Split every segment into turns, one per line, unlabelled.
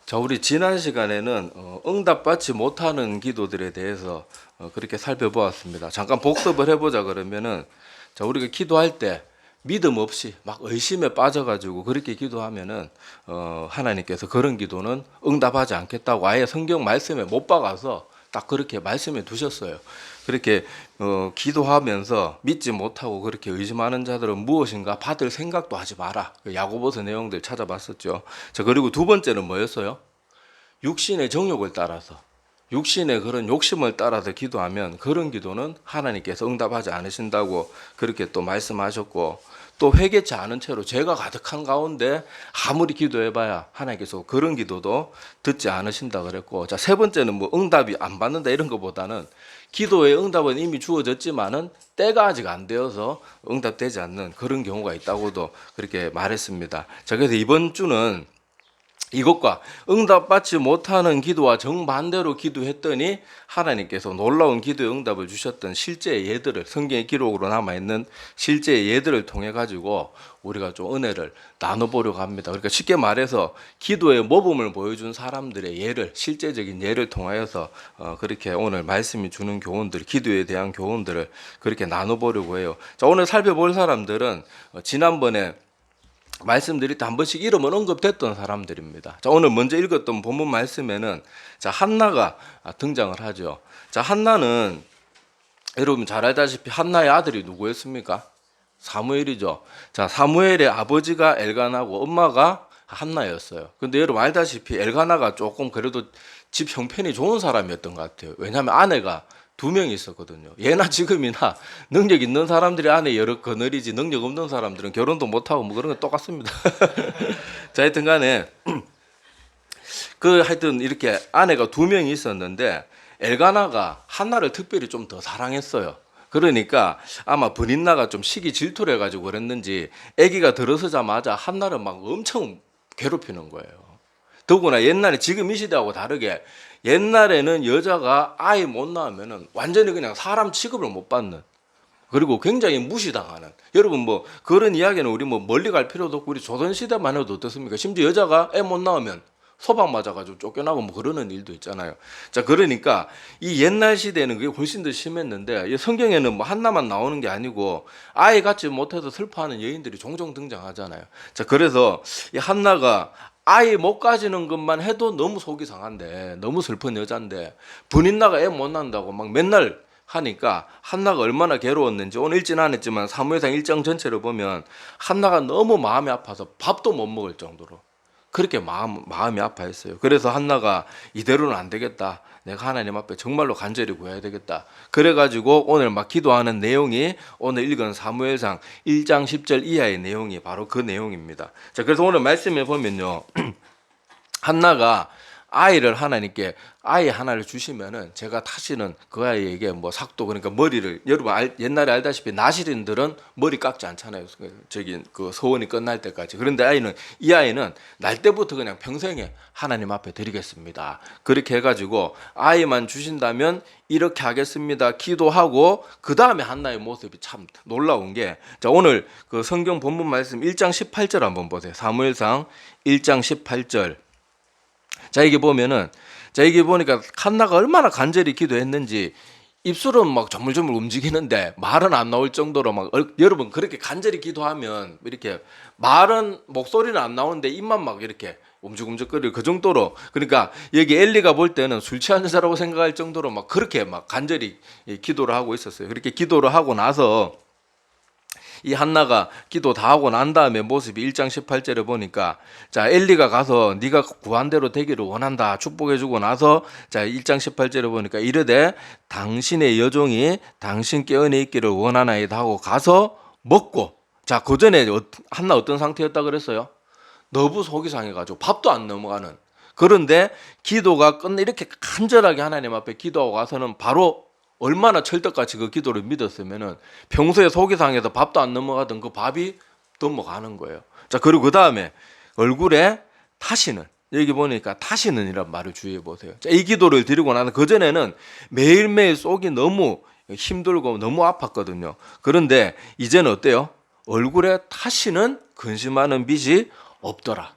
자, 우리 지난 시간에는 응답받지 못하는 기도들에 대해서 그렇게 살펴보았습니다. 잠깐 복습을 해보자 그러면은, 자, 우리가 기도할 때 믿음 없이 막 의심에 빠져가지고 그렇게 기도하면은 하나님께서 그런 기도는 응답하지 않겠다고 아예 성경 말씀에 못 박아서 딱 그렇게 말씀해 두셨어요. 그렇게 기도하면서 믿지 못하고 그렇게 의심하는 자들은 무엇인가 받을 생각도 하지 마라. 야고보서 내용들 찾아봤었죠. 자, 그리고 두 번째는 뭐였어요? 육신의 정욕을 따라서, 육신의 그런 욕심을 따라서 기도하면 그런 기도는 하나님께서 응답하지 않으신다고 그렇게 또 말씀하셨고, 또 회개치 않은 채로 죄가 가득한 가운데 아무리 기도해봐야 하나님께서 그런 기도도 듣지 않으신다 그랬고, 자, 세 번째는 뭐 응답이 안 받는다 이런 것보다는 기도의 응답은 이미 주어졌지만은 때가 아직 안 되어서 응답되지 않는 그런 경우가 있다고도 그렇게 말했습니다. 자, 그래서 이번 주는 이것과 응답받지 못하는 기도와 정반대로 기도했더니 하나님께서 놀라운 기도의 응답을 주셨던 실제의 예들을, 성경의 기록으로 남아있는 실제의 예들을 통해 가지고 우리가 좀 은혜를 나눠보려고 합니다. 그러니까 쉽게 말해서 기도의 모범을 보여준 사람들의 예를, 실제적인 예를 통하여서 그렇게 오늘 말씀이 주는 교훈들, 기도에 대한 교훈들을 그렇게 나눠보려고 해요. 자, 오늘 살펴볼 사람들은 지난번에 말씀드릴 때 한 번씩 이름은 언급됐던 사람들입니다. 자, 오늘 먼저 읽었던 본문 말씀에는 자, 한나가 등장을 하죠. 자, 한나는 여러분 잘 알다시피 한나의 아들이 누구였습니까? 사무엘이죠. 자, 사무엘의 아버지가 엘가나고 엄마가 한나였어요. 근데 여러분 알다시피 엘가나가 조금 그래도 집 형편이 좋은 사람이었던 것 같아요. 왜냐하면 아내가 두 명이 있었거든요. 예나 지금이나 능력 있는 사람들이 아내 여러 거느리지 능력 없는 사람들은 결혼도 못하고 뭐 그런 거 똑같습니다. 자, 하여튼 간에 하여튼 이렇게 아내가 두 명이 있었는데 엘가나가 한나를 특별히 좀 더 사랑했어요. 그러니까 아마 브린나가 좀 시기 질투를 해가지고 그랬는지 아기가 들어서자마자 한나를 막 엄청 괴롭히는 거예요. 더구나 옛날에 지금 이 시대하고 다르게 옛날에는 여자가 아이 못 낳으면은 완전히 그냥 사람 취급을 못 받는, 그리고 굉장히 무시당하는, 여러분 뭐 그런 이야기는 우리 뭐 멀리 갈 필요도 없고 우리 조선시대만 해도 어떻습니까? 심지어 여자가 애 못 낳으면 소방 맞아가지고 쫓겨나고 뭐 그러는 일도 있잖아요. 자, 그러니까 이 옛날 시대에는 그게 훨씬 더 심했는데 이 성경에는 뭐 한나만 나오는 게 아니고 아이 갖지 못해서 슬퍼하는 여인들이 종종 등장하잖아요. 자, 그래서 이 한나가 아이 못 가지는 것만 해도 너무 속이 상한데, 너무 슬픈 여잔데 분인나가 애 못 낳는다고 막 맨날 하니까 한나가 얼마나 괴로웠는지 오늘 읽지는 않았지만 사무엘상 1장 전체를 보면 한나가 너무 마음이 아파서 밥도 못 먹을 정도로 그렇게 마음이 아파했어요. 그래서 한나가 이대로는 안 되겠다. 내가 하나님 앞에 정말로 간절히 구해야 되겠다. 그래가지고 오늘 막 기도하는 내용이 오늘 읽은 사무엘상 1장 10절 이하의 내용이 바로 그 내용입니다. 자, 그래서 오늘 말씀에 보면요. 한나가 아이를 하나님께 아이 하나를 주시면은 제가 다시는 그 아이에게 뭐 삭도, 그러니까 머리를, 여러분 옛날에 알다시피 나시린들은 머리 깎지 않잖아요. 저기 그 소원이 끝날 때까지. 그런데 이 아이는 날 때부터 그냥 평생에 하나님 앞에 드리겠습니다. 그렇게 해가지고 아이만 주신다면 이렇게 하겠습니다. 기도하고 그 다음에 한나의 모습이 참 놀라운 게, 자, 오늘 그 성경 본문 말씀 1장 18절 한번 보세요. 사무엘상 1장 18절. 자, 이게 보면은, 자, 이게 보니까 한나가 얼마나 간절히 기도했는지 입술은 막 조물조물 움직이는데 말은 안 나올 정도로 막 여러분 그렇게 간절히 기도하면 이렇게 말은 목소리는 안 나오는데 입만 막 이렇게 움직움직거리고 그 정도로, 그러니까 여기 엘리가 볼 때는 술 취한 여자라고 생각할 정도로 막 그렇게 막 간절히 기도를 하고 있었어요. 그렇게 기도를 하고 나서 이 한나가 기도 다 하고 난 다음에 모습이 1장 18절에 보니까, 자, 엘리가 가서 네가 구한 대로 되기를 원한다 축복해 주고 나서, 자, 1장 18절에 보니까 이르되 당신의 여종이 당신께 은혜 있기를 원하나이다 하고 가서 먹고, 자, 그 전에 한나 어떤 상태였다 그랬어요? 너무 속이 상해가지고 밥도 안 넘어가는. 그런데 기도가 끝나 이렇게 간절하게 하나님 앞에 기도하고 가서는 바로 얼마나 철떡같이 그 기도를 믿었으면은 평소에 속이 상해서 밥도 안 넘어가던 그 밥이 넘어가는 거예요. 자, 그리고 그 다음에 얼굴에 타시는, 여기 보니까 타시는이란 말을 주의해 보세요. 자, 이 기도를 드리고 나서 그 전에는 매일매일 속이 너무 힘들고 너무 아팠거든요. 그런데 이제는 어때요? 얼굴에 타시는 근심하는 빛이 없더라.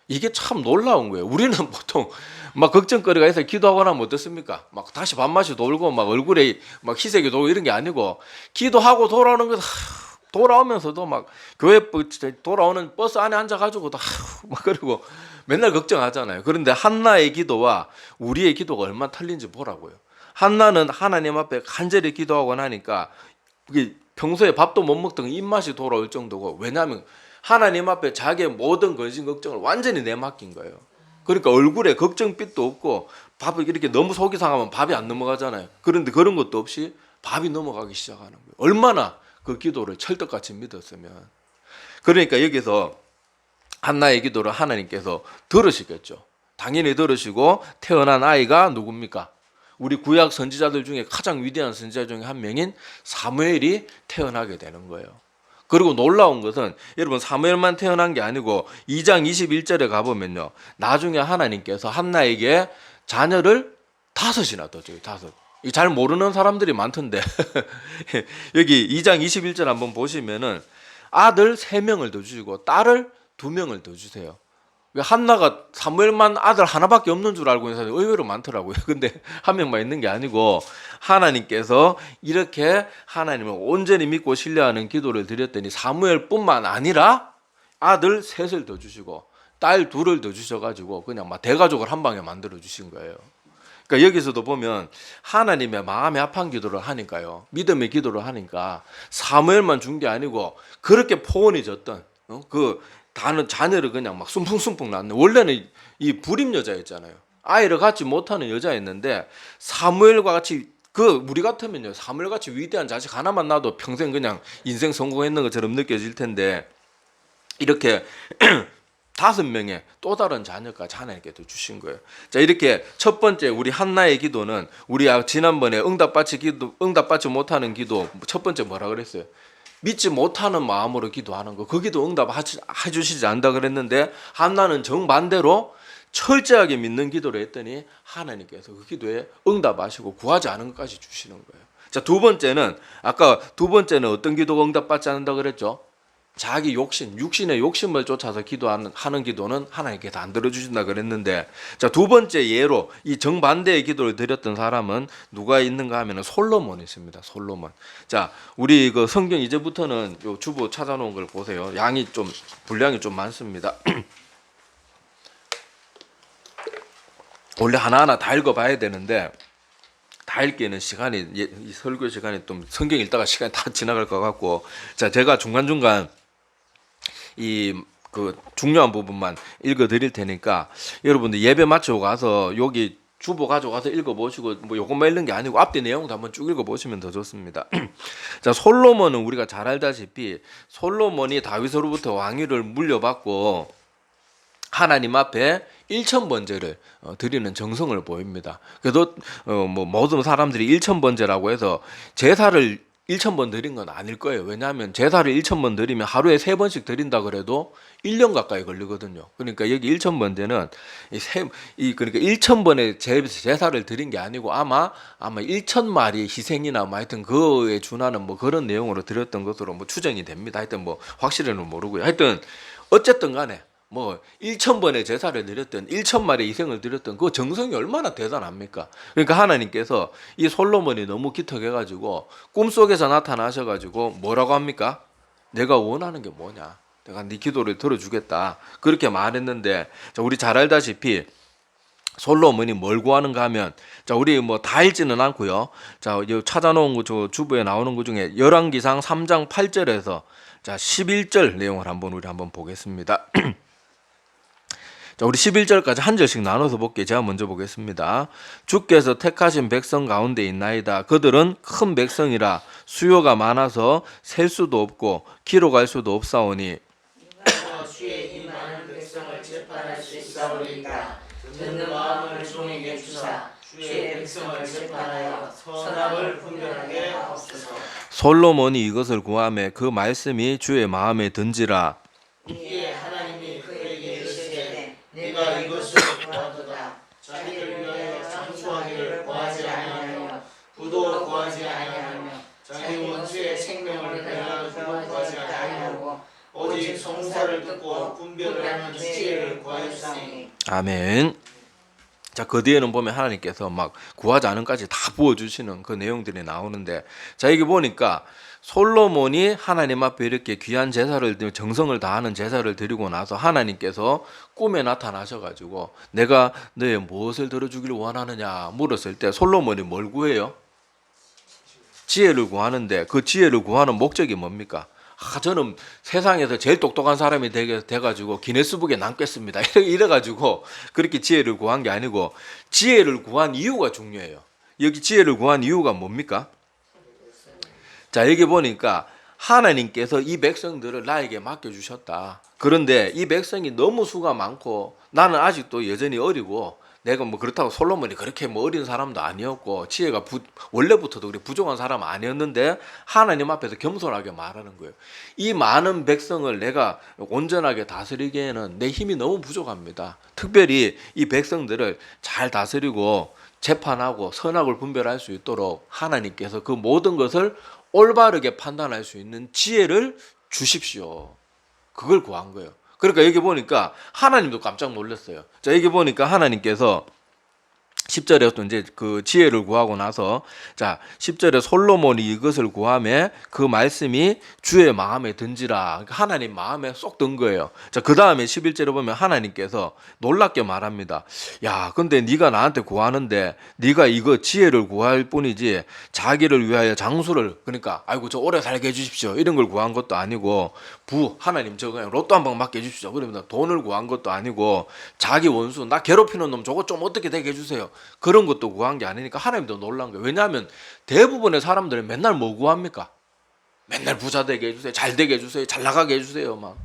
이게 참 놀라운 거예요. 우리는 보통 막 걱정거리가 있어 기도하고 나면 어떻습니까? 막 다시 밥맛이 돌고 막 얼굴에 막 희색이 돌고 이런 게 아니고 기도하고 돌아오는 거 돌아오면서도 막 교회 돌아오는 버스 안에 앉아가지고도 막 그러고 맨날 걱정하잖아요. 그런데 한나의 기도와 우리의 기도가 얼마나 틀린지 보라고요. 한나는 하나님 앞에 간절히 기도하고 나니까 그게 평소에 밥도 못 먹던 입맛이 돌아올 정도고, 왜냐하면 하나님 앞에 자기의 모든 근심 걱정을 완전히 내맡긴 거예요. 그러니까 얼굴에 걱정빛도 없고 밥을 이렇게 너무 속이 상하면 밥이 안 넘어가잖아요. 그런데 그런 것도 없이 밥이 넘어가기 시작하는 거예요. 얼마나 그 기도를 철떡같이 믿었으면. 그러니까 여기서 한나의 기도를 하나님께서 들으시겠죠. 당연히 들으시고 태어난 아이가 누굽니까? 우리 구약 선지자들 중에 가장 위대한 선지자 중에 한 명인 사무엘이 태어나게 되는 거예요. 그리고 놀라운 것은 여러분 사무엘만 태어난 게 아니고 2장 21절에 가보면요. 나중에 하나님께서 한나에게 자녀를 5이나 더 줘요. 5. 잘 모르는 사람들이 많던데 여기 2장 21절 한번 보시면은 아들 3명을 더 주시고 딸을 2명을 더 주세요. 한나가 사무엘만 아들 하나밖에 없는 줄 알고 있는 사람이 의외로 많더라고요. 근데 한 명만 있는 게 아니고 하나님께서 이렇게 하나님을 온전히 믿고 신뢰하는 기도를 드렸더니 사무엘뿐만 아니라 아들 3을 더 주시고 딸 2을 더 주셔가지고 그냥 막 대가족을 한 방에 만들어 주신 거예요. 그러니까 여기서도 보면 하나님의 마음에 합한 기도를 하니까요, 믿음의 기도를 하니까 사무엘만 준 게 아니고 그렇게 포원해졌던 그 다는 자녀를 그냥 막 숨풍숨풍 낳는, 원래는 이 불임 여자였잖아요. 아이를 갖지 못하는 여자였는데 사무엘과 같이 우리 같으면요 사무엘 같이 위대한 자식 하나만 낳아도 평생 그냥 인생 성공했는 것처럼 느껴질 텐데 이렇게 5명의 또 다른 자녀까지 하나님께서 주신 거예요. 자, 이렇게 첫 번째 우리 한나의 기도는 우리 지난번에 응답받지 못하는 기도 첫 번째 뭐라 그랬어요? 믿지 못하는 마음으로 기도하는 거. 거기도 응답해 주시지 않는다 그랬는데 한나는 정반대로 철저하게 믿는 기도를 했더니 하나님께서 그 기도에 응답하시고 구하지 않은 것까지 주시는 거예요. 자, 두 번째는 아까 두 번째는 어떤 기도가 응답받지 않는다 그랬죠? 자기 육신의 욕심을 쫓아서 기도하는 기도는 하나님께서 안 들어주신다 그랬는데, 자, 두 번째 예로 이 정반대의 기도를 드렸던 사람은 누가 있는가 하면 솔로몬이 있습니다. 솔로몬. 자, 우리 그 성경 이제부터는 요 주보 찾아놓은 걸 보세요. 분량이 좀 많습니다. 원래 하나하나 다 읽어봐야 되는데 다 읽기에는 이 설교 시간이 좀 성경 읽다가 시간이 다 지나갈 것 같고, 자, 제가 중간중간 그 중요한 부분만 읽어 드릴 테니까 여러분들 예배 마치고 가서 여기 주보 가져가서 읽어보시고, 뭐 요것만 읽는 게 아니고 앞뒤 내용도 한번 쭉 읽어보시면 더 좋습니다. 자, 솔로몬은 우리가 잘 알다시피 솔로몬이 다윗으로부터 왕위를 물려받고 하나님 앞에 1000번제를 드리는 정성을 보입니다. 그래도 뭐 모든 사람들이 1000번제라고 해서 제사를 1000번 드린 건 아닐 거예요. 왜냐하면 제사를 1000번 드리면 하루에 3번씩 드린다 그래도 1년 가까이 걸리거든요. 그러니까 여기 1000번제는 그러니까 1000번의 제사를 드린 게 아니고 아마 1000마리의 희생이나 뭐 하여튼 그에 준하는 뭐 그런 내용으로 드렸던 것으로 뭐 추정이 됩니다. 하여튼 뭐 확실히는 모르고요. 하여튼 어쨌든 간에 뭐 1000번의 제사를 드렸던 1000마리의 희생을 드렸던 그 정성이 얼마나 대단합니까? 그러니까 하나님께서 이 솔로몬이 너무 기특해가지고 꿈속에서 나타나셔가지고 뭐라고 합니까? 내가 원하는 게 뭐냐? 내가 네 기도를 들어주겠다. 그렇게 말했는데, 자, 우리 잘 알다시피 솔로몬이 뭘 구하는가 하면, 자, 우리 뭐 다 읽지는 않고요. 자, 찾아놓은 거 주부에 나오는 것 중에 열왕기상 3장 8절에서 자 11절 내용을 우리 한번 보겠습니다. 자, 우리 11절까지 한 절씩 나눠서 볼게요. 제가 먼저 보겠습니다. 주께서 택하신 백성 가운데 있나이다. 그들은 큰 백성이라 수요가 많아서 셀 수도 없고 기록할 수도 없사오니
주의 이 많은 백성을 재판할 수 있사오리이다. 듣는 마음을 종에게 주사 주의 백성을 재판하여 선악을 분별하게 하옵소서.
솔로몬이 이것을 구하매 그 말씀이 주의 마음에 든지라.
이에 하나님이 그에게 이르시되 내가 이것을 구하도다. 자기를 위하여 장수하기를 구하지 아니하며 부도 구하지 아니하며 자기 원수의 생명을 구하지 아니하고 오직 송사를 듣고 분별하는 지혜를 구하였으니 주사니.
아멘. 자, 그 뒤에는 보면 하나님께서 막 구하지 않은 까지 다 부어주시는 그 내용들이 나오는데, 자, 여기 보니까 솔로몬이 하나님 앞에 이렇게 귀한 제사를, 정성을 다하는 제사를 드리고 나서 하나님께서 꿈에 나타나셔가지고 내가 너의 무엇을 들어주기를 원하느냐 물었을 때 솔로몬이 뭘 구해요? 지혜를 구하는데 그 지혜를 구하는 목적이 뭡니까? 저는 세상에서 제일 똑똑한 사람이 돼가지고 기네스북에 남겠습니다. 이래가지고 그렇게 지혜를 구한 게 아니고, 지혜를 구한 이유가 중요해요. 여기 지혜를 구한 이유가 뭡니까? 자, 여기 보니까 하나님께서 이 백성들을 나에게 맡겨주셨다. 그런데 이 백성이 너무 수가 많고 나는 아직도 여전히 어리고, 내가 뭐 그렇다고 솔로몬이 그렇게 뭐 어린 사람도 아니었고 지혜가 원래부터도 그렇게 부족한 사람 아니었는데 하나님 앞에서 겸손하게 말하는 거예요. 이 많은 백성을 내가 온전하게 다스리기에는 내 힘이 너무 부족합니다. 특별히 이 백성들을 잘 다스리고 재판하고 선악을 분별할 수 있도록 하나님께서 그 모든 것을 올바르게 판단할 수 있는 지혜를 주십시오. 그걸 구한 거예요. 그러니까 여기 보니까 하나님도 깜짝 놀랐어요. 자, 여기 보니까 하나님께서 10절에 또 이제 그 지혜를 구하고 나서, 자, 10절에 솔로몬이 이것을 구하매 그 말씀이 주의 마음에 든지라. 그러니까 하나님 마음에 쏙 든 거예요. 자, 그 다음에 11절에 보면 하나님께서 놀랍게 말합니다. 야, 근데 네가 나한테 구하는데 네가 이거 지혜를 구할 뿐이지 자기를 위하여 장수를, 그러니까 아이고 저 오래 살게 해주십시오 이런 걸 구한 것도 아니고, 하나님 저 그냥 로또 한 방 맞게 해주십시오 그러면 돈을 구한 것도 아니고, 자기 원수 나 괴롭히는 놈 저거 좀 어떻게 되게 해주세요 그런 것도 구한 게 아니니까 하나님도 놀란 거예요. 왜냐하면 대부분의 사람들은 맨날 뭐 구합니까? 맨날 부자 되게 해주세요, 잘 되게 해주세요, 잘 나가게 해주세요, 막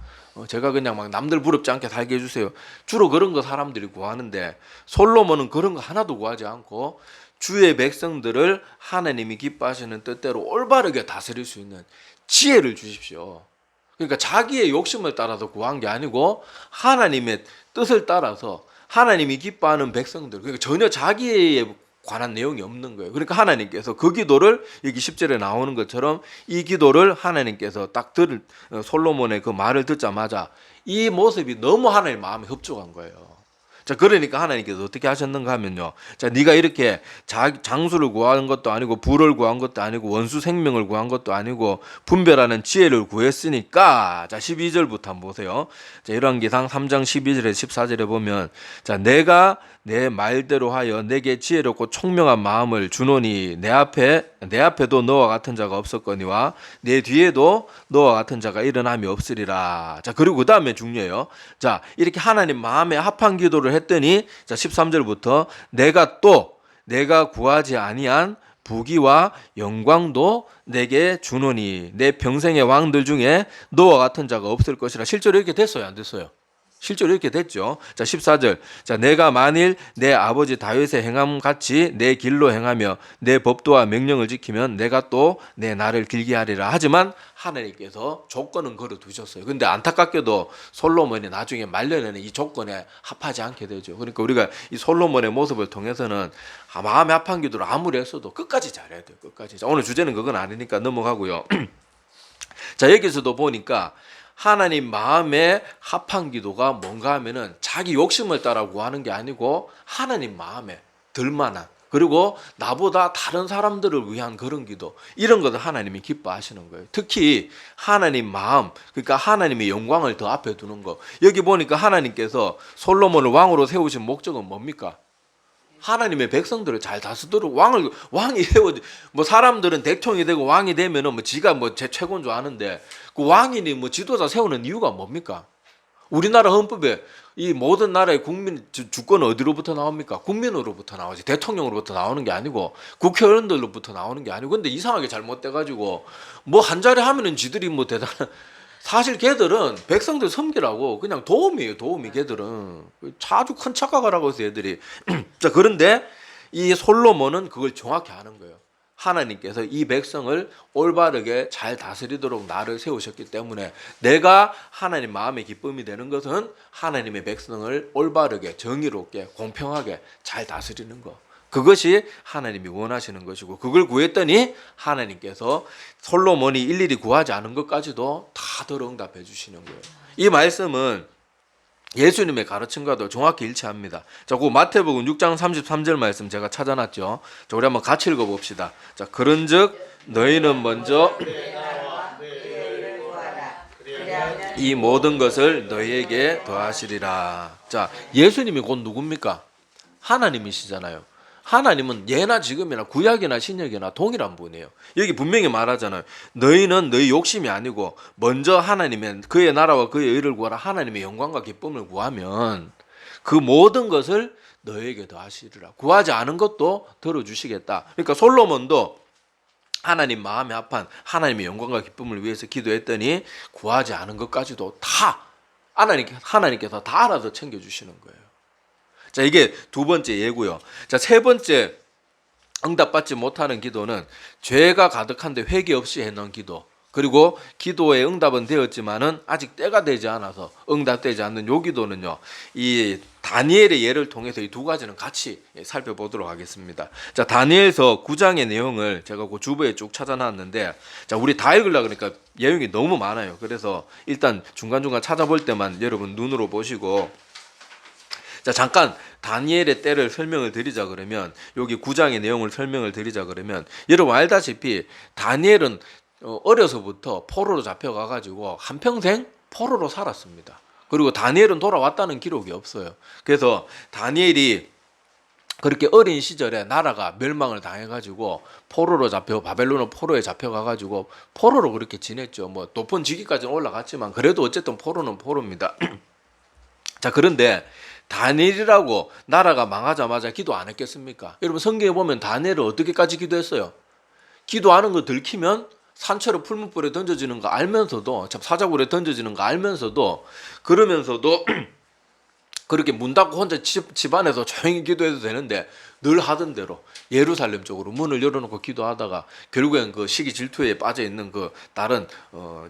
제가 그냥 막 남들 부럽지 않게 살게 해주세요. 주로 그런 거 사람들이 구하는데, 솔로몬은 그런 거 하나도 구하지 않고 주의 백성들을 하나님이 기뻐하시는 뜻대로 올바르게 다스릴 수 있는 지혜를 주십시오. 그러니까 자기의 욕심을 따라서 구한 게 아니고 하나님의 뜻을 따라서 하나님이 기뻐하는 백성들, 그러니까 전혀 자기에 관한 내용이 없는 거예요. 그러니까 하나님께서 그 기도를 여기 10절에 나오는 것처럼 이 기도를 하나님께서 딱 솔로몬의 그 말을 듣자마자 이 모습이 너무 하나님 마음에 흡족한 거예요. 자, 그러니까 하나님께서 어떻게 하셨는가 하면요. 자, 네가 이렇게 장수를 구한 것도 아니고 부를 구한 것도 아니고 원수 생명을 구한 것도 아니고 분별하는 지혜를 구했으니까, 자, 12절부터 한번 보세요. 자, 열왕기상 3장 12절에 14절에 보면, 자, 내가 내 말대로 하여 내게 지혜롭고 총명한 마음을 주노니 내 앞에도 너와 같은 자가 없었거니와 내 뒤에도 너와 같은 자가 일어남이 없으리라. 자, 그리고 그 다음에 중요해요. 자, 이렇게 하나님 마음에 합한 기도를 했더니, 자, 13절부터 내가 구하지 아니한 부귀와 영광도 내게 주노니 내 평생의 왕들 중에 너와 같은 자가 없을 것이라. 실제로 이렇게 됐어요, 안 됐어요? 실제로 이렇게 됐죠. 자, 14절. 자, 내가 만일 내 아버지 다윗의 행함 같이 내 길로 행하며 내 법도와 명령을 지키면 내가 또 내 날을 길게 하리라. 하지만 하나님께서 조건은 걸어 두셨어요. 근데 안타깝게도 솔로몬이 나중에 말년에는 이 조건에 합하지 않게 되죠. 그러니까 우리가 이 솔로몬의 모습을 통해서는 마음에 합한 기도를 아무리 했어도 끝까지 잘해야 돼요. 끝까지. 자, 오늘 주제는 그건 아니니까 넘어가고요. 자, 여기서도 보니까 하나님 마음에 합한 기도가 뭔가 하면은 자기 욕심을 따라 구하는 게 아니고 하나님 마음에 들만한, 그리고 나보다 다른 사람들을 위한 그런 기도, 이런 것을 하나님이 기뻐하시는 거예요. 특히 하나님 마음, 그러니까 하나님의 영광을 더 앞에 두는 거. 여기 보니까 하나님께서 솔로몬을 왕으로 세우신 목적은 뭡니까? 하나님의 백성들을 잘 다스도록 왕이 되고, 뭐 사람들은 대통령이 되고 왕이 되면은 뭐 지가 뭐 제 최고인 줄 아는데, 그 왕이니 뭐 지도자 세우는 이유가 뭡니까? 우리나라 헌법에 이 모든 나라의 국민 주권은 어디로부터 나옵니까? 국민으로부터 나오지. 대통령으로부터 나오는 게 아니고 국회의원들로부터 나오는 게 아니고. 근데 이상하게 잘못돼 가지고 뭐 한 자리 하면은 지들이 뭐 대단한, 사실 걔들은 백성들 섬기라고 그냥 도움이에요. 도움이. 걔들은 아주 큰 착각을 해서 애들이. 자, 그런데 이 솔로몬은 그걸 정확히 아는 거예요. 하나님께서 이 백성을 올바르게 잘 다스리도록 나를 세우셨기 때문에 내가 하나님 마음의 기쁨이 되는 것은 하나님의 백성을 올바르게 정의롭게 공평하게 잘 다스리는 것. 그것이 하나님이 원하시는 것이고, 그걸 구했더니 하나님께서 솔로몬이 일일이 구하지 않은 것까지도 다 들어 응답해 주시는 거예요. 이 말씀은 예수님의 가르침과도 정확히 일치합니다. 자, 그 마태복음 6장 33절 말씀 제가 찾아놨죠. 자, 우리 한번 같이 읽어봅시다. 자, 그런즉 너희는 먼저 이 모든 것을 너희에게 더하시리라. 자, 예수님이 곧 누굽니까? 하나님이시잖아요. 하나님은 예나 지금이나 구약이나 신약이나 동일한 분이에요. 여기 분명히 말하잖아요. 너희는 너희 욕심이 아니고 먼저 하나님의 그의 나라와 그의 의를 구하라. 하나님의 영광과 기쁨을 구하면 그 모든 것을 너희에게 더하시리라. 구하지 않은 것도 들어주시겠다. 그러니까 솔로몬도 하나님 마음에 합한 하나님의 영광과 기쁨을 위해서 기도했더니 구하지 않은 것까지도 다 하나님께서 다 알아서 챙겨주시는 거예요. 자, 이게 두 번째 예고요. 자, 세 번째 응답받지 못하는 기도는 죄가 가득한데 회개 없이 해놓은 기도. 그리고 기도의 응답은 되었지만은 아직 때가 되지 않아서 응답되지 않는 요 기도는요. 이 다니엘의 예를 통해서 이 두 가지는 같이 살펴보도록 하겠습니다. 자, 다니엘서 9장의 내용을 제가 그 주부에 쭉 찾아놨는데, 자, 우리 다 읽으려고 그러니까 내용이 너무 많아요. 그래서 일단 중간중간 찾아볼 때만 여러분 눈으로 보시고, 자, 잠깐 다니엘의 때를 설명을 드리자 그러면, 여기 9장의 내용을 설명을 드리자 그러면, 여러분 알다시피 다니엘은 어려서부터 포로로 잡혀가가지고 한평생 포로로 살았습니다. 그리고 다니엘은 돌아왔다는 기록이 없어요. 그래서 다니엘이 그렇게 어린 시절에 나라가 멸망을 당해가지고 포로로 잡혀 바벨론 포로에 잡혀가가지고 포로로 그렇게 지냈죠. 뭐 높은 직위까지는 올라갔지만 그래도 어쨌든 포로는 포로입니다. 자, 그런데 다니엘이라고 나라가 망하자마자 기도 안 했겠습니까? 여러분 성경에 보면 다니엘은 어떻게까지 기도했어요? 기도하는 거 들키면 산채로 풀무불에 던져지는 거 알면서도, 사자굴에 던져지는 거 알면서도, 그러면서도 그렇게 문 닫고 혼자 집 안에서 조용히 기도해도 되는데 늘 하던 대로 예루살렘 쪽으로 문을 열어놓고 기도하다가 결국엔 그 시기 질투에 빠져 있는 그 다른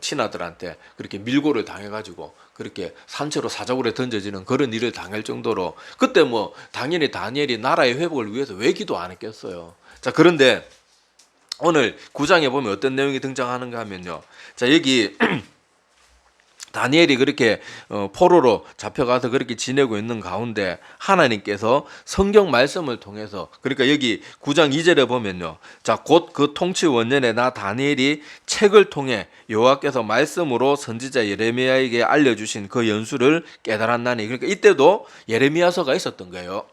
친아들한테 그렇게 밀고를 당해가지고 그렇게 산채로 사자굴에 던져지는 그런 일을 당할 정도로, 그때 뭐 당연히 다니엘이 나라의 회복을 위해서 왜 기도 안 했겠어요. 자, 그런데 오늘 9장에 보면 어떤 내용이 등장하는가 하면요. 자, 여기 다니엘이 그렇게 포로로 잡혀가서 그렇게 지내고 있는 가운데 하나님께서 성경 말씀을 통해서, 그러니까 여기 9장 2절에 보면요. 자, 곧 그 통치 원년에 나 다니엘이 책을 통해 여호와께서 말씀으로 선지자 예레미야에게 알려주신 그 연수를 깨달았나니. 그러니까 이때도 예레미야서가 있었던 거예요.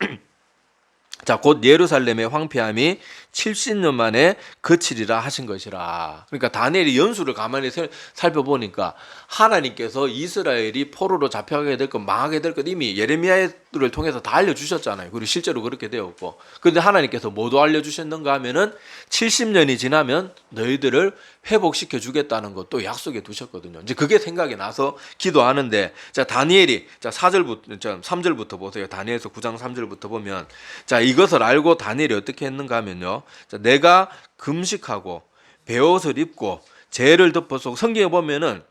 자, 곧 예루살렘의 황폐함이 70년 만에 그치리라 하신 것이라. 그러니까 다니엘이 연수를 가만히 살펴보니까 하나님께서 이스라엘이 포로로 잡혀가게 될 것, 망하게 될 것 이미 예레미야를 통해서 다 알려주셨잖아요. 그리고 실제로 그렇게 되었고. 그런데 하나님께서 뭐도 알려주셨는가 하면은 70년이 지나면 너희들을 회복시켜 주겠다는 것도 약속해 두셨거든요. 이제 그게 생각이 나서 기도하는데, 자, 다니엘이, 자, 3절부터 보세요. 다니엘서 9장 3절부터 보면, 자, 이것을 알고 다니엘이 어떻게 했는가 하면요. 자, 내가 금식하고 베옷을 입고 죄를 덮어서, 성경에 보면은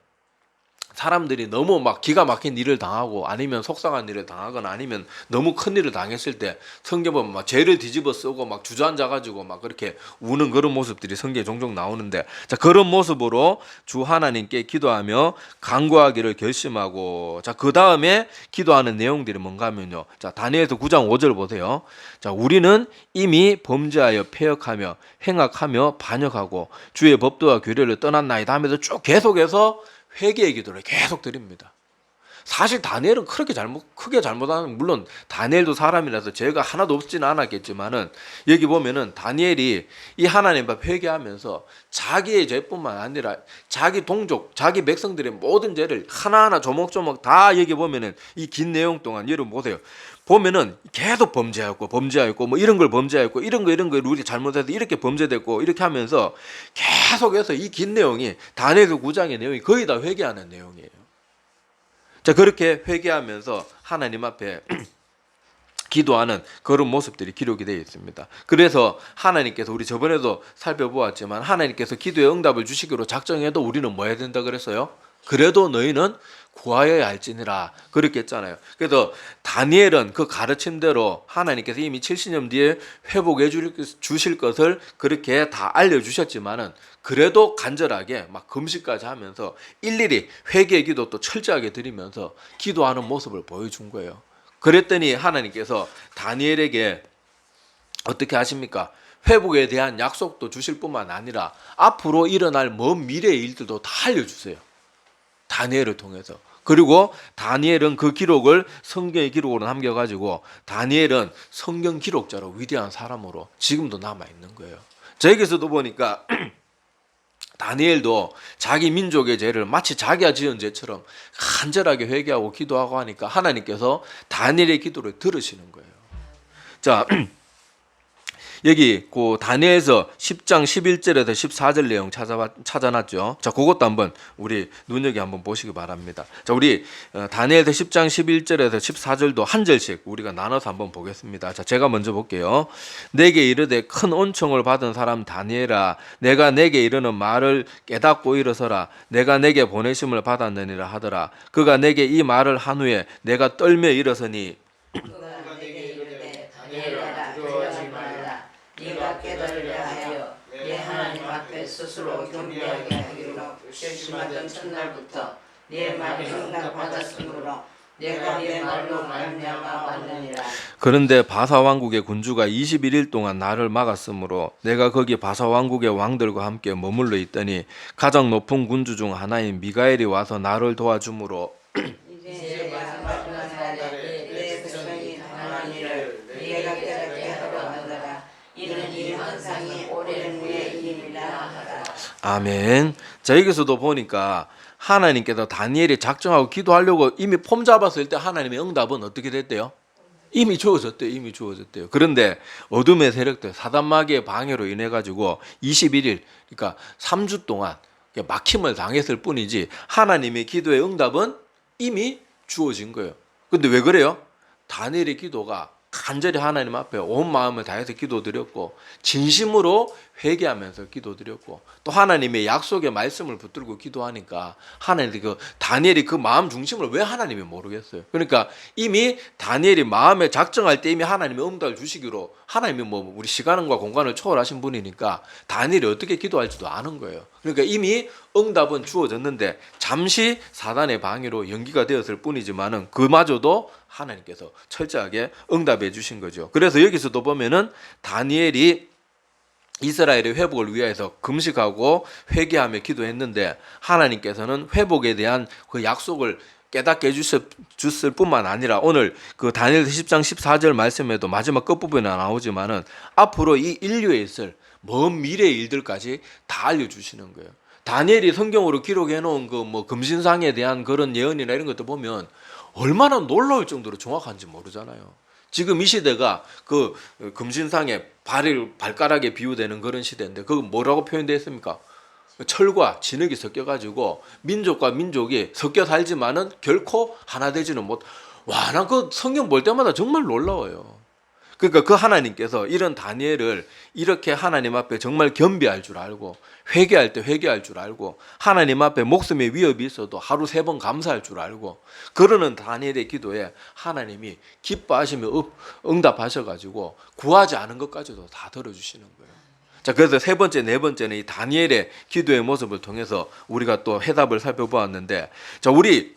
사람들이 너무 막 기가 막힌 일을 당하고 아니면 속상한 일을 당하거나 아니면 너무 큰 일을 당했을 때 성경 보면 막 죄를 뒤집어 쓰고 막 주저앉아 가지고 막 그렇게 우는 그런 모습들이 성경에 종종 나오는데, 자, 그런 모습으로 주 하나님께 기도하며 간구하기를 결심하고, 자, 그 다음에 기도하는 내용들이 뭔가 하면요. 자, 다니엘서 9장 5절 보세요. 자, 우리는 이미 범죄하여 패역하며 행악하며 반역하고 주의 법도와 규례를 떠났나이다 하면서 쭉 계속해서 회개의 기도를 계속 드립니다. 사실 다니엘은 크게 잘못하는, 물론 다니엘도 사람이라서 죄가 하나도 없지는 않았겠지만은 여기 보면은 다니엘이 이 하나님 앞 회개하면서 자기의 죄뿐만 아니라 자기 동족, 자기 백성들의 모든 죄를 하나하나 조목조목 다 여기 보면은 이 긴 내용 동안 여러분 보세요. 보면은 계속 범죄하였고 뭐 이런 걸 범죄하였고 이런 거 우리 잘못해서 이렇게 범죄됐고 이렇게 하면서 계속해서 이 긴 내용이 다니엘서 9장의 내용이 거의 다 회개하는 내용이에요. 자, 그렇게 회개하면서 하나님 앞에 기도하는 그런 모습들이 기록이 되어 있습니다. 그래서 하나님께서, 우리 저번에도 살펴보았지만 하나님께서 기도의 응답을 주시기로 작정해도 우리는 뭐 해야 된다 그랬어요? 그래도 너희는 구하여야 할지니라 그렇게 했잖아요. 그래서 다니엘은 그 가르침대로 하나님께서 이미 70년 뒤에 회복해 주실 것을 그렇게 다 알려주셨지만은 그래도 간절하게 막 금식까지 하면서 일일이 회개 기도 또 철저하게 드리면서 기도하는 모습을 보여준 거예요. 그랬더니 하나님께서 다니엘에게 어떻게 하십니까? 회복에 대한 약속도 주실 뿐만 아니라 앞으로 일어날 먼 미래의 일들도 다 알려주세요. 다니엘을 통해서. 그리고 다니엘은 그 기록을 성경의 기록으로 남겨가지고 다니엘은 성경 기록자로 위대한 사람으로 지금도 남아있는 거예요. 저에게서도 보니까 다니엘도 자기 민족의 죄를 마치 자기가 지은 죄처럼 간절하게 회개하고 기도하고 하니까 하나님께서 다니엘의 기도를 들으시는 거예요. 자, 여기 그 다니엘서 10장 11절에서 14절 내용 찾아놨죠. 자, 그것도 한번 우리 눈여겨 한번 보시기 바랍니다. 자, 우리 다니엘서 10장 11절에서 14절도 한 절씩 우리가 나눠서 한번 보겠습니다. 자, 제가 먼저 볼게요. 내게 이르되 큰 온총을 받은 사람 다니엘아, 내가 내게 이르는 말을 깨닫고 일어서라. 내가 내게 보내심을 받았느니라 하더라. 그가 내게 이 말을 한 후에 내가 떨며 일어서니
그가 내게 이르되 다니엘아 두려워하지 말라. 네가 깨달으려 하여 네 하나님 앞에 스스로 경배하게 하기로 결심하던 첫날부터 네 말이 응답받았으므로 내가 네 말로 말미암아 왔느니라.
그런데 바사 왕국의 군주가 21일 동안 나를 막았으므로 내가 거기 바사 왕국의 왕들과 함께 머물러 있더니 가장 높은 군주 중 하나인 미가엘이 와서 나를 도와주므로
이제 마지막 날에 내 백성이 당한 일을 네가 깨닫게 하려 하더라. 이는 이 환상이 오랜 후에 이름이라 하더라.
아멘. 자, 여기서도 보니까 하나님께서 다니엘이 작정하고 기도하려고 이미 폼 잡았을 때 하나님의 응답은 어떻게 됐대요? 이미 주어졌대요. 이미 주어졌대요. 그런데 어둠의 세력들, 사단마귀의 방해로 인해 가지고 21일, 그러니까 3주 동안 막힘을 당했을 뿐이지 하나님의 기도의 응답은 이미 주어진 거예요. 근데 왜 그래요? 다니엘의 기도가 간절히 하나님 앞에 온 마음을 다해서 기도드렸고 진심으로 회개하면서 기도드렸고 또 하나님의 약속의 말씀을 붙들고 기도하니까 하나님이 다니엘이 그 마음 중심을 왜 하나님이 모르겠어요. 그러니까 이미 다니엘이 마음에 작정할 때 이미 하나님의 응답을 주시기로 하나님이 우리 시간과 공간을 초월하신 분이니까 다니엘이 어떻게 기도할지도 아는 거예요. 그러니까 이미 응답은 주어졌는데 잠시 사단의 방해로 연기가 되었을 뿐이지만은 그마저도 하나님께서 철저하게 응답해 주신 거죠. 그래서 여기서도 보면은 다니엘이 이스라엘의 회복을 위해서 금식하고 회개하며 기도했는데 하나님께서는 회복에 대한 그 약속을 깨닫게 해주셨을 뿐만 아니라 오늘 그 다니엘서 10장 14절 말씀에도 마지막 끝부분에 나오지만은 앞으로 이 인류에 있을 먼 미래의 일들까지 다 알려주시는 거예요. 다니엘이 성경으로 기록해 놓은 그 금신상에 대한 그런 예언이나 이런 것도 보면 얼마나 놀라울 정도로 정확한지 모르잖아요. 지금 이 시대가 그 금신상에 발가락에 비유되는 그런 시대인데 그거 뭐라고 표현되어 있습니까? 철과 진흙이 섞여가지고 민족과 민족이 섞여 살지만은 결코 하나 되지는 못. 와, 나 그 성경 볼 때마다 정말 놀라워요. 그러니까 그 하나님께서 이런 다니엘을 이렇게 하나님 앞에 정말 겸비할 줄 알고 회개할 때 회개할 줄 알고 하나님 앞에 목숨의 위협이 있어도 하루 3번 감사할 줄 알고 그러는 다니엘의 기도에 하나님이 기뻐하시며 응답하셔가지고 구하지 않은 것까지도 다 들어주시는 거예요. 자, 그래서 세 번째, 네 번째는 이 다니엘의 기도의 모습을 통해서 우리가 또 해답을 살펴보았는데, 자, 우리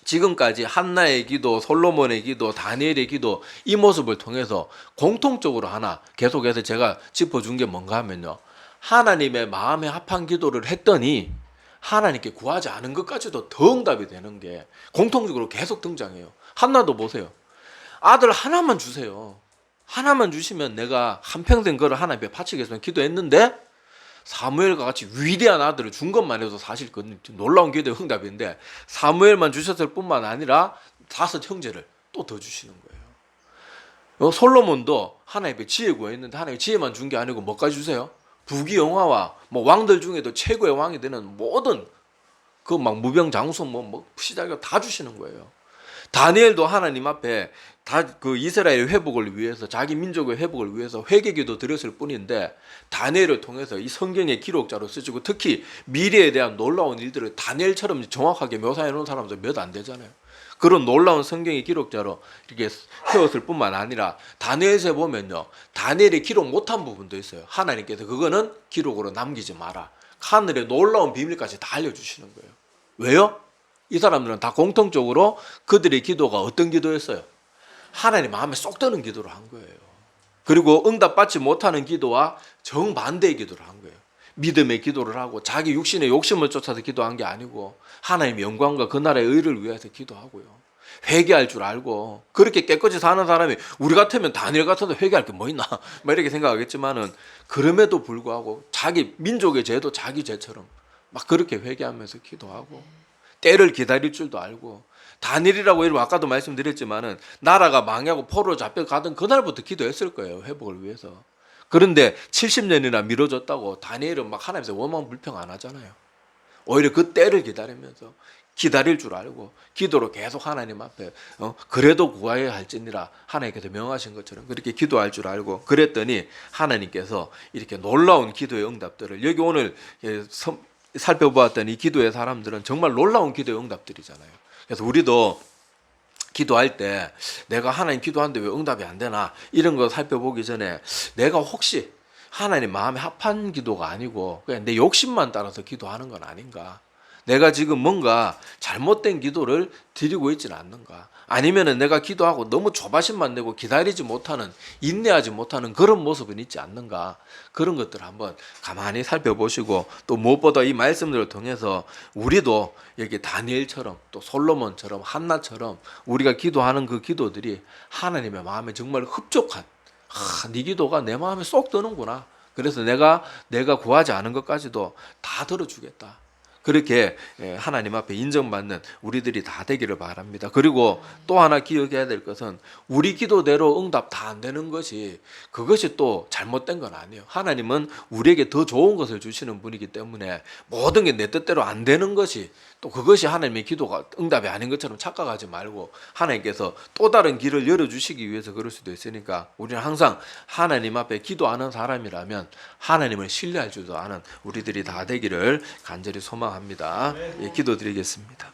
지금까지 한나의 기도, 솔로몬의 기도, 다니엘의 기도 이 모습을 통해서 공통적으로 하나 계속해서 제가 짚어준 게 뭔가 하면요. 하나님의 마음에 합한 기도를 했더니 하나님께 구하지 않은 것까지도 더 응답이 되는 게 공통적으로 계속 등장해요. 한나도 보세요. 아들 하나만 주세요. 하나만 주시면 내가 한평생 그걸 하나님께 바치겠습니다. 기도했는데 사무엘과 같이 위대한 아들을 준 것만 해도 사실 그 놀라운 기도의 응답인데 사무엘만 주셨을 뿐만 아니라 5 형제를 또 더 주시는 거예요. 솔로몬도 하나님께 지혜 구했는데 하나님께 지혜만 준 게 아니고 뭐까지 주세요? 부귀영화와 왕들 중에도 최고의 왕이 되는 모든 그 무병장수 시작을 다 주시는 거예요. 다니엘도 하나님 앞에 다 그 이스라엘 회복을 위해서 자기 민족의 회복을 위해서 회개기도 드렸을 뿐인데 다니엘을 통해서 이 성경의 기록자로 쓰시고 특히 미래에 대한 놀라운 일들을 다니엘처럼 정확하게 묘사해 놓은 사람도 몇 안 되잖아요. 그런 놀라운 성경의 기록자로 이렇게 세웠을 뿐만 아니라 다니엘서에 보면요, 다니엘이 기록 못한 부분도 있어요. 하나님께서 그거는 기록으로 남기지 마라. 하늘의 놀라운 비밀까지 다 알려주시는 거예요. 왜요? 이 사람들은 다 공통적으로 그들의 기도가 어떤 기도였어요? 하나님 마음에 쏙 드는 기도를 한 거예요. 그리고 응답받지 못하는 기도와 정반대의 기도를 한 거예요. 믿음의 기도를 하고 자기 육신의 욕심을 쫓아서 기도한 게 아니고 하나님의 영광과 그 나라의 의를 위해서 기도하고요. 회개할 줄 알고 그렇게 깨끗이 사는 사람이 우리 같으면 다니엘 같아도 회개할 게 뭐 있나 막 이렇게 생각하겠지만은 그럼에도 불구하고 자기 민족의 죄도 자기 죄처럼 막 그렇게 회개하면서 기도하고 때를 기다릴 줄도 알고 다니엘이라고 이러면 아까도 말씀드렸지만은 나라가 망하고 포로로 잡혀가던 그날부터 기도했을 거예요. 회복을 위해서. 그런데 70년이나 미뤄졌다고 다니엘은 막 하나님께서 원망 불평 안 하잖아요. 오히려 그 때를 기다리면서 기다릴 줄 알고 기도로 계속 하나님 앞에 그래도 구하여야 할지니라 하나님께서 명하신 것처럼 그렇게 기도할 줄 알고 그랬더니 하나님께서 이렇게 놀라운 기도의 응답들을 여기 오늘 살펴보았던 이 기도의 사람들은 정말 놀라운 기도의 응답들이잖아요. 그래서 우리도 기도할 때 내가 하나님 기도하는데 왜 응답이 안 되나 이런 거 살펴보기 전에 내가 혹시 하나님 마음에 합한 기도가 아니고 그냥 내 욕심만 따라서 기도하는 건 아닌가, 내가 지금 뭔가 잘못된 기도를 드리고 있지는 않는가, 아니면은 내가 기도하고 너무 조바심만 내고 기다리지 못하는, 인내하지 못하는 그런 모습은 있지 않는가, 그런 것들을 한번 가만히 살펴보시고 또 무엇보다 이 말씀들을 통해서 우리도 여기 다니엘처럼 또 솔로몬처럼 한나처럼 우리가 기도하는 그 기도들이 하나님의 마음에 정말 흡족한 네 기도가 내 마음에 쏙 드는구나, 그래서 내가 구하지 않은 것까지도 다 들어주겠다, 그렇게 하나님 앞에 인정받는 우리들이 다 되기를 바랍니다. 그리고 또 하나 기억해야 될 것은 우리 기도대로 응답 다 안 되는 것이 그것이 또 잘못된 건 아니에요. 하나님은 우리에게 더 좋은 것을 주시는 분이기 때문에 모든 게 내 뜻대로 안 되는 것이 또 그것이 하나님의 기도가 응답이 아닌 것처럼 착각하지 말고 하나님께서 또 다른 길을 열어주시기 위해서 그럴 수도 있으니까 우리는 항상 하나님 앞에 기도하는 사람이라면 하나님을 신뢰할 줄도 아는 우리들이 다 되기를 간절히 소망합니다. 예, 기도드리겠습니다.